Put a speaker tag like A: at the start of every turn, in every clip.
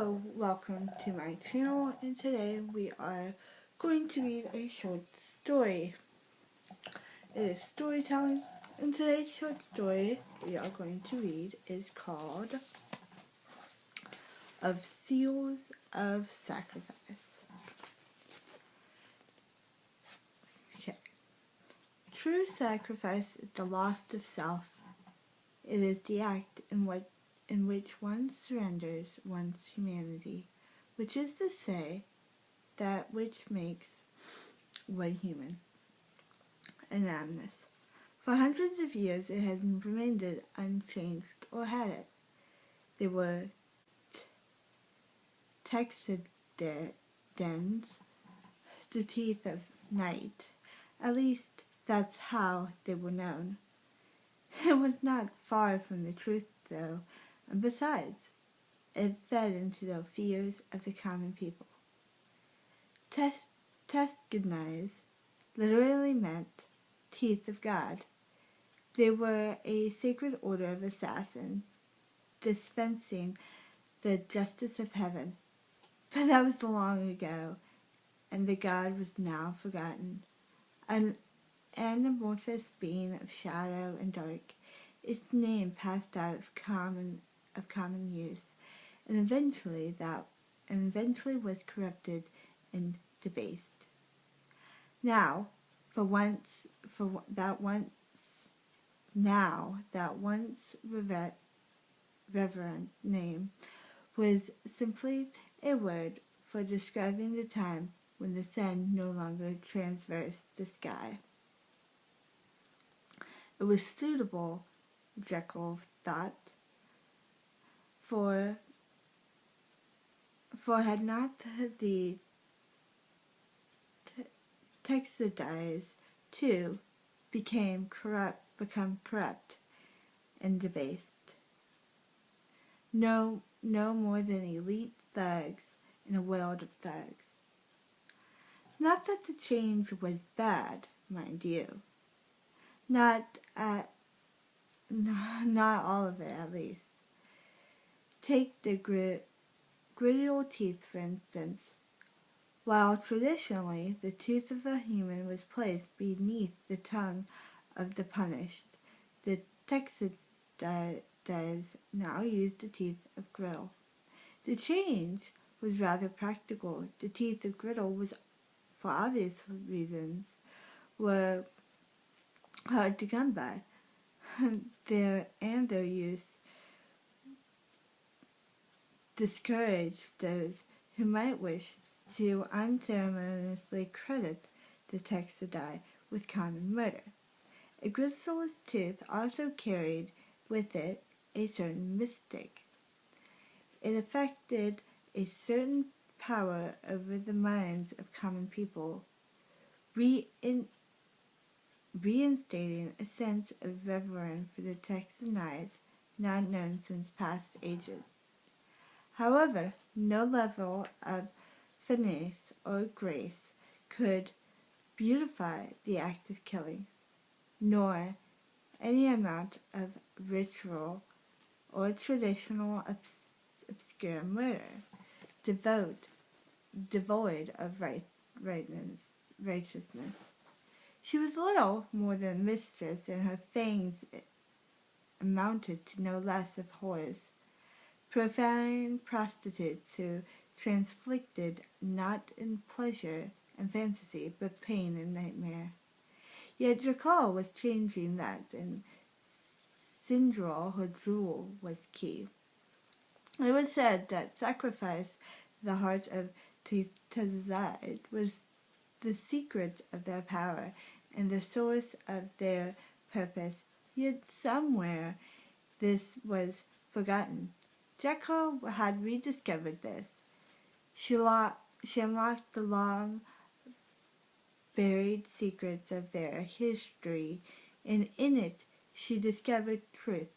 A: Hello, welcome to my channel, and today we are going to read a short story. It is storytelling, and today's short story we are going to read is called Of Seals of Sacrifice. Okay. True sacrifice is the loss of self. It is the act in which one surrenders one's humanity, which is to say, that which makes one human. Anonymous. For hundreds of years it has remained unchanged, or had it. They were Texidens, the teeth of night. At least that's how they were known. It was not far from the truth, though, and besides, it fed into the fears of the common people. Texidens literally meant teeth of God. They were a sacred order of assassins, dispensing the justice of heaven. But that was long ago, and the God was now forgotten. An amorphous being of shadow and dark, its name passed out of common use, and eventually was corrupted and debased. Now, that once reverent name was simply a word for describing the time when the sun no longer traversed the sky. It was suitable, Jekyll thought, for had not the Texidens too become corrupt and debased. No more than elite thugs in a world of thugs. Not that the change was bad, mind you. Not all of it, at least. Take the grittier teeth, for instance. While traditionally the tooth of a human was placed beneath the tongue of the punished, the Texidens now used the teeth of Griddle. The change was rather practical. The teeth of Griddle was, for obvious reasons, were hard to come by. Their use discouraged those who might wish to unceremoniously credit the Texidens with common murder. A gristless tooth also carried with it a certain mystic. It affected a certain power over the minds of common people, reinstating a sense of reverence for the Texidens not known since past ages. However, no level of finesse or grace could beautify the act of killing, nor any amount of ritual or traditional obscure murder, devoid of righteousness. She was little more than mistress, and her fangs amounted to no less of whores, profane prostitutes who transflicted not in pleasure and fantasy, but pain and nightmare. Yet Jekyll was changing that, and Cinderella, her jewel, was key. It was said that sacrifice, the heart of Texidens, was the secret of their power and the source of their purpose. Yet somewhere this was forgotten. Jekyll had rediscovered this. She unlocked the long buried secrets of their history, and in it she discovered truth.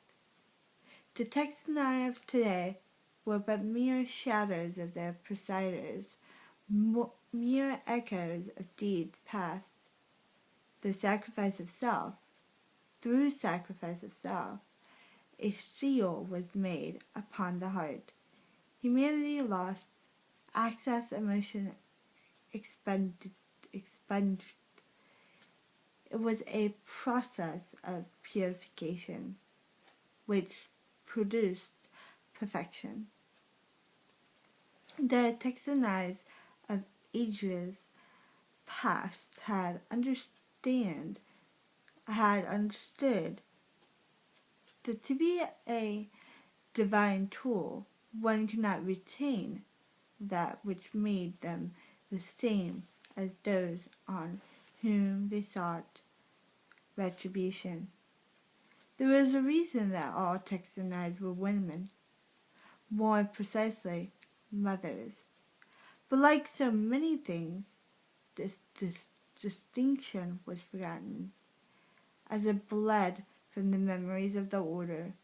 A: The Texidens of today were but mere shadows of their presiders, mere echoes of deeds past. Through sacrifice of self, a seal was made upon the heart. humanity lost access, emotion expunged. It was a process of purification which produced perfection. The Texanites of ages past had understood that to be a divine tool, one could not retain that which made them the same as those on whom they sought retribution. There was a reason that all Texanites were women, more precisely, mothers. But like so many things, this distinction was forgotten, as it bled from the memories of the order.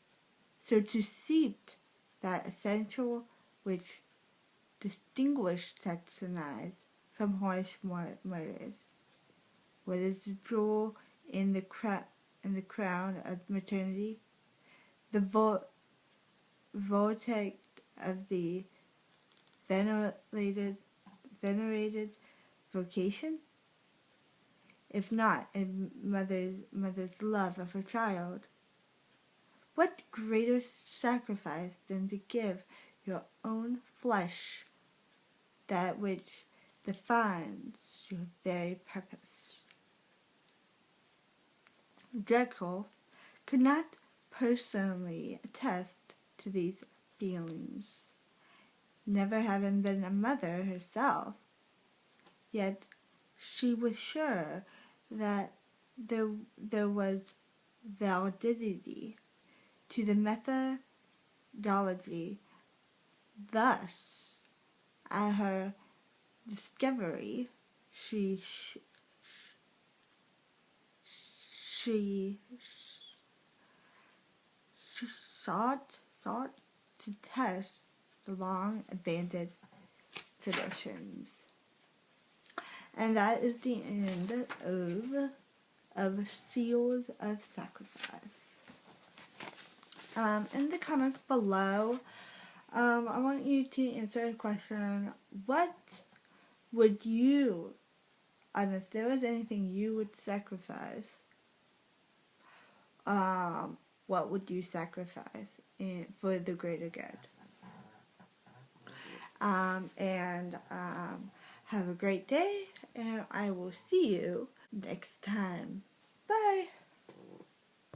A: So to seep that essential which distinguished Texanites from Horse murders, what is the jewel in the crown of maternity, the vortex of the venerated vocation? If not a mother's love of her child, what greater sacrifice than to give your own flesh, that which defines your very purpose? Jekyll could not personally attest to these feelings, never having been a mother herself, yet she was sure that there was validity to the methodology. Thus, at her discovery, she sought to test the long abandoned traditions. And that is the end of Seals of Sacrifice. In the comments below, I want you to answer a question. What would you, if there was anything you would sacrifice, what would you sacrifice for the greater good? Have a great day, and I will see you next time. Bye!